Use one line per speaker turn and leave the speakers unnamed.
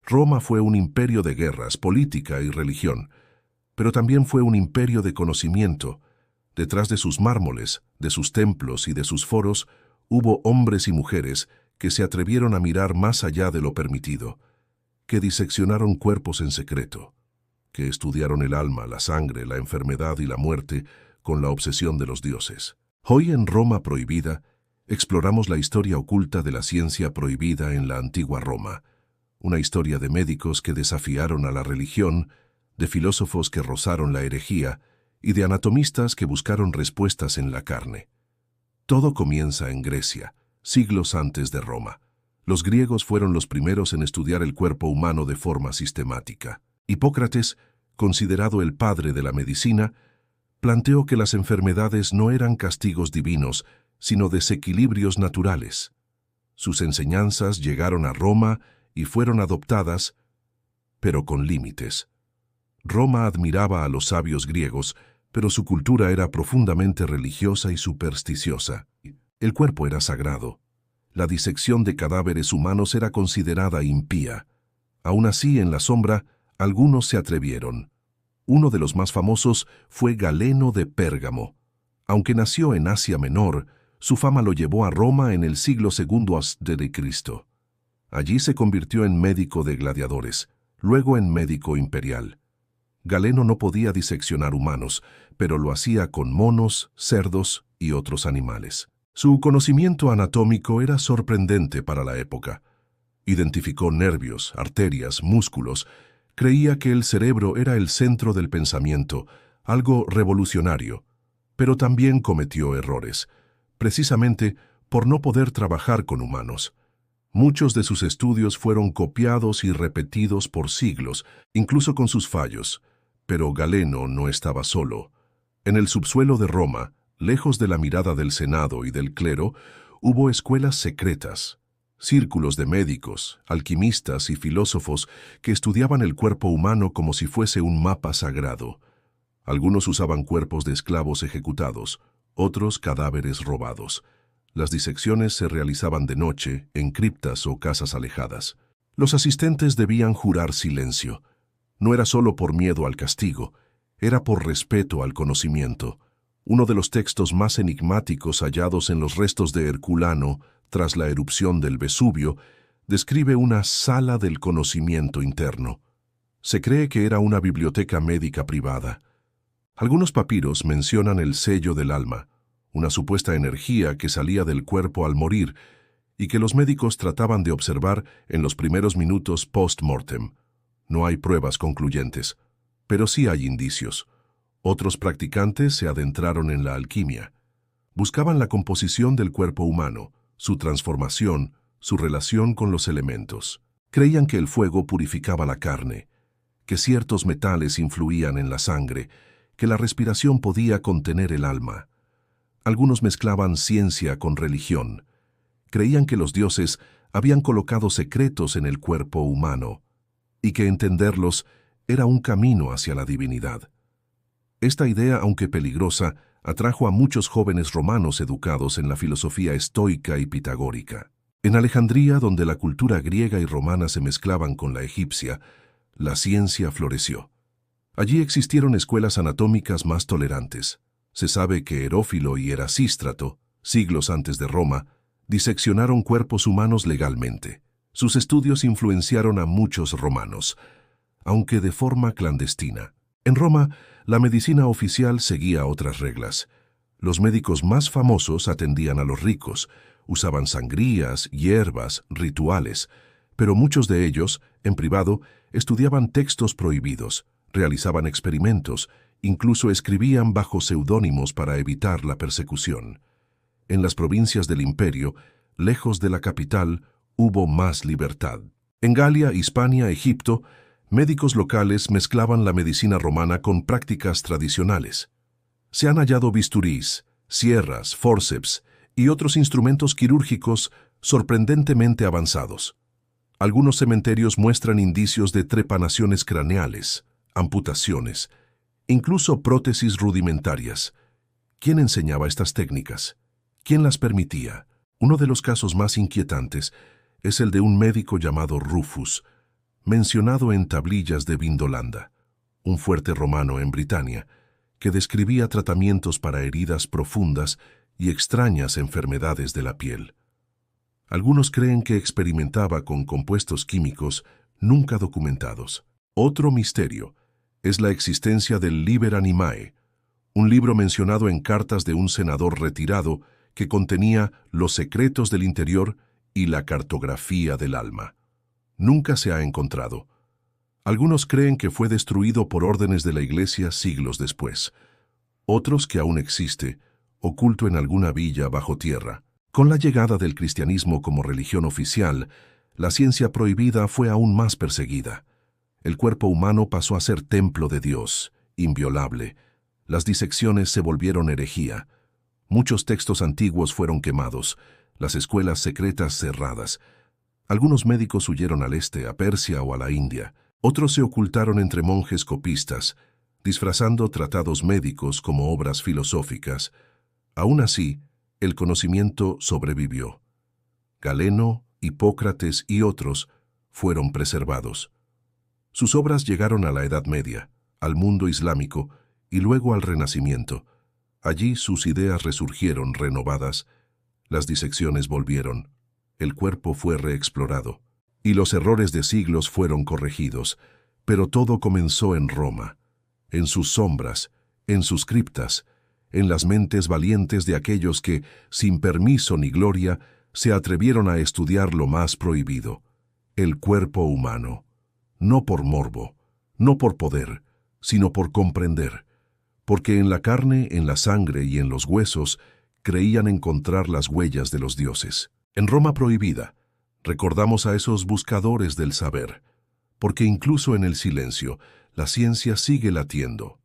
Roma fue un imperio de guerras, política y religión, pero también fue un imperio de conocimiento. Detrás de sus mármoles, de sus templos y de sus foros, hubo hombres y mujeres que se atrevieron a mirar más allá de lo permitido, que diseccionaron cuerpos en secreto, que estudiaron el alma, la sangre, la enfermedad y la muerte con la obsesión de los dioses. Hoy en Roma prohibida, exploramos la historia oculta de la ciencia prohibida en la antigua Roma, una historia de médicos que desafiaron a la religión, de filósofos que rozaron la herejía y de anatomistas que buscaron respuestas en la carne. Todo comienza en Grecia, siglos antes de Roma. Los griegos fueron los primeros en estudiar el cuerpo humano de forma sistemática. Hipócrates, considerado el padre de la medicina, planteó que las enfermedades no eran castigos divinos, sino desequilibrios naturales. Sus enseñanzas llegaron a Roma y fueron adoptadas, pero con límites. Roma admiraba a los sabios griegos, pero su cultura era profundamente religiosa y supersticiosa. El cuerpo era sagrado. La disección de cadáveres humanos era considerada impía. Aún así, en la sombra, algunos se atrevieron. Uno de los más famosos fue Galeno de Pérgamo. Aunque nació en Asia Menor, su fama lo llevó a Roma en el siglo II a.C. Allí se convirtió en médico de gladiadores, luego en médico imperial. Galeno no podía diseccionar humanos, pero lo hacía con monos, cerdos y otros animales. Su conocimiento anatómico era sorprendente para la época. Identificó nervios, arterias, músculos. Creía que el cerebro era el centro del pensamiento, algo revolucionario. Pero también cometió errores, precisamente por no poder trabajar con humanos. Muchos de sus estudios fueron copiados y repetidos por siglos, incluso con sus fallos. Pero Galeno no estaba solo. En el subsuelo de Roma, lejos de la mirada del Senado y del clero, hubo escuelas secretas, círculos de médicos, alquimistas y filósofos que estudiaban el cuerpo humano como si fuese un mapa sagrado. Algunos usaban cuerpos de esclavos ejecutados, otros cadáveres robados. Las disecciones se realizaban de noche, en criptas o casas alejadas. Los asistentes debían jurar silencio. No era solo por miedo al castigo, era por respeto al conocimiento. Uno de los textos más enigmáticos hallados en los restos de Herculano, tras la erupción del Vesubio, describe una sala del conocimiento interno. Se cree que era una biblioteca médica privada. Algunos papiros mencionan el sello del alma, una supuesta energía que salía del cuerpo al morir y que los médicos trataban de observar en los primeros minutos post-mortem. No hay pruebas concluyentes, pero sí hay indicios. Otros practicantes se adentraron en la alquimia. Buscaban la composición del cuerpo humano, su transformación, su relación con los elementos. Creían que el fuego purificaba la carne, que ciertos metales influían en la sangre, que la respiración podía contener el alma. Algunos mezclaban ciencia con religión. Creían que los dioses habían colocado secretos en el cuerpo humano y que entenderlos era un camino hacia la divinidad. Esta idea, aunque peligrosa, atrajo a muchos jóvenes romanos educados en la filosofía estoica y pitagórica. En Alejandría, donde la cultura griega y romana se mezclaban con la egipcia, la ciencia floreció. Allí existieron escuelas anatómicas más tolerantes. Se sabe que Herófilo y Erasístrato, siglos antes de Roma, diseccionaron cuerpos humanos legalmente. Sus estudios influenciaron a muchos romanos, aunque de forma clandestina. En Roma, la medicina oficial seguía otras reglas. Los médicos más famosos atendían a los ricos, usaban sangrías, hierbas, rituales, pero muchos de ellos, en privado, estudiaban textos prohibidos, realizaban experimentos, incluso escribían bajo seudónimos para evitar la persecución. En las provincias del imperio, lejos de la capital, hubo más libertad. En Galia, Hispania, Egipto, médicos locales mezclaban la medicina romana con prácticas tradicionales. Se han hallado bisturís, sierras, fórceps y otros instrumentos quirúrgicos sorprendentemente avanzados. Algunos cementerios muestran indicios de trepanaciones craneales, amputaciones, incluso prótesis rudimentarias. ¿Quién enseñaba estas técnicas? ¿Quién las permitía? Uno de los casos más inquietantes es el de un médico llamado Rufus, mencionado en tablillas de Vindolanda, un fuerte romano en Britania, que describía tratamientos para heridas profundas y extrañas enfermedades de la piel. Algunos creen que experimentaba con compuestos químicos nunca documentados. Otro misterio es la existencia del Liber Animae, un libro mencionado en cartas de un senador retirado que contenía los secretos del interior y la cartografía del alma. Nunca se ha encontrado. Algunos creen que fue destruido por órdenes de la Iglesia siglos después. Otros que aún existe, oculto en alguna villa bajo tierra. Con la llegada del cristianismo como religión oficial, la ciencia prohibida fue aún más perseguida. El cuerpo humano pasó a ser templo de Dios, inviolable. Las disecciones se volvieron herejía. Muchos textos antiguos fueron quemados, las escuelas secretas cerradas. Algunos médicos huyeron al este, a Persia o a la India. Otros se ocultaron entre monjes copistas, disfrazando tratados médicos como obras filosóficas. Aún así, el conocimiento sobrevivió. Galeno, Hipócrates y otros fueron preservados. Sus obras llegaron a la Edad Media, al mundo islámico y luego al Renacimiento. Allí sus ideas resurgieron renovadas, las disecciones volvieron, el cuerpo fue reexplorado, y los errores de siglos fueron corregidos, pero todo comenzó en Roma, en sus sombras, en sus criptas, en las mentes valientes de aquellos que, sin permiso ni gloria, se atrevieron a estudiar lo más prohibido, el cuerpo humano, no por morbo, no por poder, sino por comprender, porque en la carne, en la sangre y en los huesos creían encontrar las huellas de los dioses. En Roma prohibida, recordamos a esos buscadores del saber, porque incluso en el silencio, la ciencia sigue latiendo.